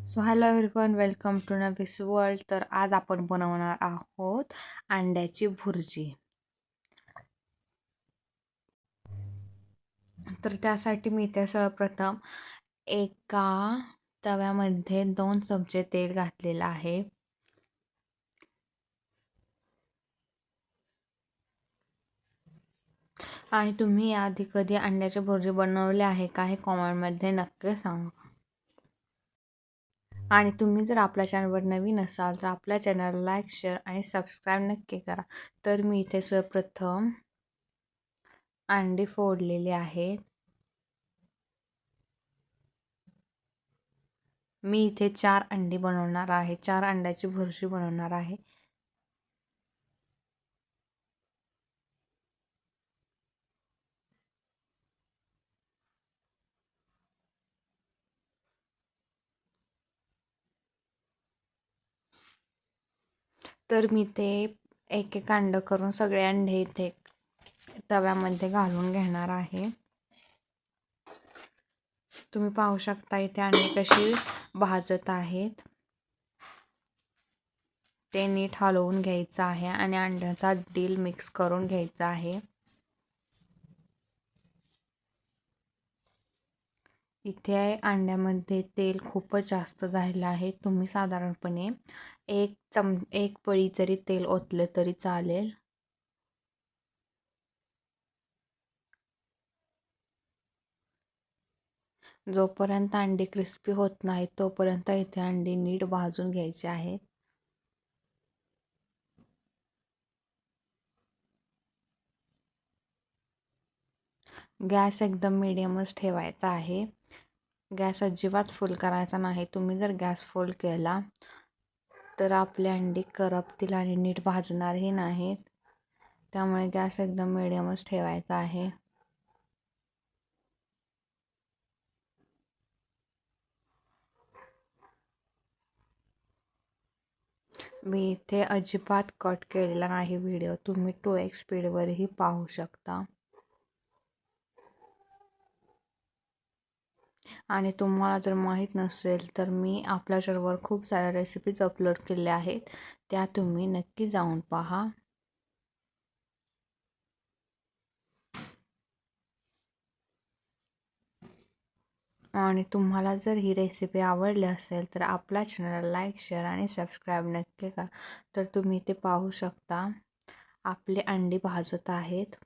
So hello everyone, welcome to Navis world. तर आज आपण बनवणार आहोत अंड्याची भुर्जी. तर त्यासाठी मी इथे सर्वप्रथम एका तव्यामध्ये 2 चमचे तेल घातलेलं आहे. आणि तुम्ही आधी कधी अंड्याची भुर्जी बनवली आहे का हे कॉमेंटमध्ये नक्की सांगा. आणि तुम्ही जर आपल्या चॅनलवर नवीन असाल तर आपल्या चॅनलला लाईक, शेअर आणि सबस्क्राईब नक्की करा. तर मी इथे सर्वप्रथम अंडी फोडलेली आहेत. मी इथे 4 अंडी बनवणार आहे. 4 अंड्याची भुर्जी बनवणार आहे. तर मी ते एक एक अंड करून सगळे अंडे इथे तव्यामध्ये घालून घेणार आहे. तुम्ही पाहू शकता इथे अंडी कशी भाजत आहेत. ते नीट हलवून घ्यायचं आहे आणि अंड्याचा डील मिक्स करून घ्यायचा आहे. इथे अंड्यामध्ये तेल खूपच जास्त झालेलं आहे. तुम्ही साधारणपणे एक पळी जरी तेल ओतले तरी चालेल. जोपर्यंत अंडी क्रिस्पी होत नाही तोपर्यंत इथे अंडी नीट भाजून घ्यायचे आहेत. गॅस एकदम मीडियमच ठेवायचा आहे. गॅस अजिबात फुल करायचा नाही. तुम्ही जर गॅस फुल केला तर आपले अंडी करपतील आणि नीट भाजणारही नाहीत. त्यामुळे गॅस एकदम मीडियमच ठेवायचा आहे. मी इथे अजिबात कट केलेला नाही व्हिडिओ. तुम्ही 2x स्पीडवरही पाहू शकता. आणि तुम्हाला जर माहीत नसेल तर मी आपल्या चॅनलवर खूप साऱ्या रेसिपीज अपलोड केल्या आहेत. त्या तुम्ही नक्की जाऊन पहा. आणि तुम्हाला जर ही रेसिपी आवडली असेल तर आपल्या चॅनलला लाईक, शेअर आणि सबस्क्राईब नक्की करा. तर तुम्ही ते पाहू शकता आपले अंडी भाजत आहेत.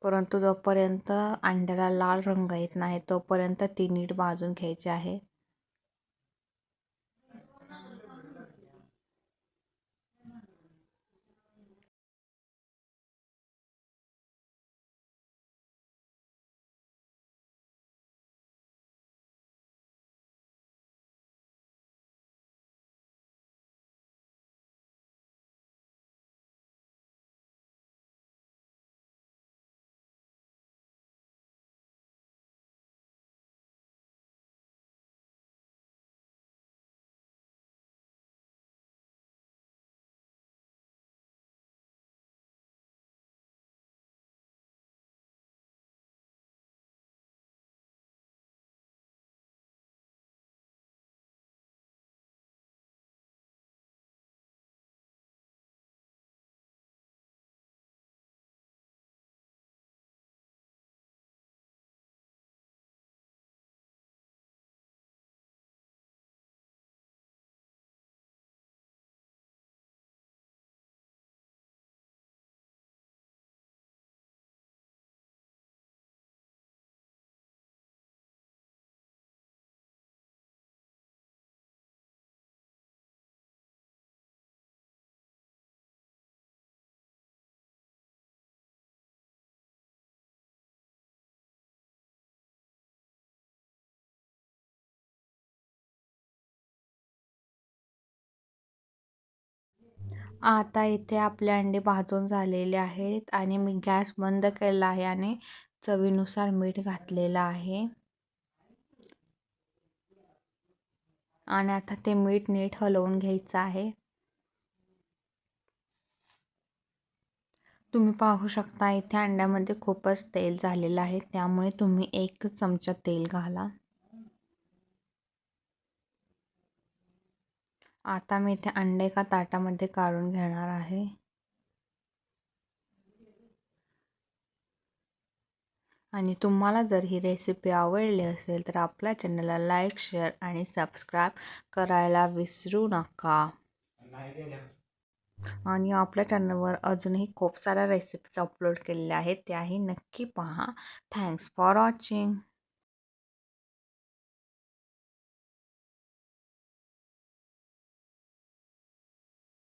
परंतु जोपर्यंत अंड्याला लाल रंग येत नाही तोपर्यंत ती नीट भाजून घ्यायची आहे. आता इथे आपले अंडे भाजून झालेले आहेत आणि मी गॅस बंद केला आहे आणि चवीनुसार मीठ घातलेलं आहे. आणि आता ते मीठ नीट हलवून घ्यायचं आहे. तुम्ही पाहू शकता इथे अंड्यामध्ये खूपच तेल झालेलं आहे. त्यामुळे तुम्ही 1 चमचा तेल घाला. आता मी इथे अंडे एका ताटामध्ये काढून घेणार आहे. आणि तुम्हाला जर ही रेसिपी आवडली असेल तर आपल्या चॅनलला लाईक, शेअर आणि सबस्क्राईब करायला विसरू नका. आणि आपल्या चॅनलवर अजूनही खूप साऱ्या रेसिपीज अपलोड केलेल्या आहेत, त्याही नक्की पहा. Thanks for watching.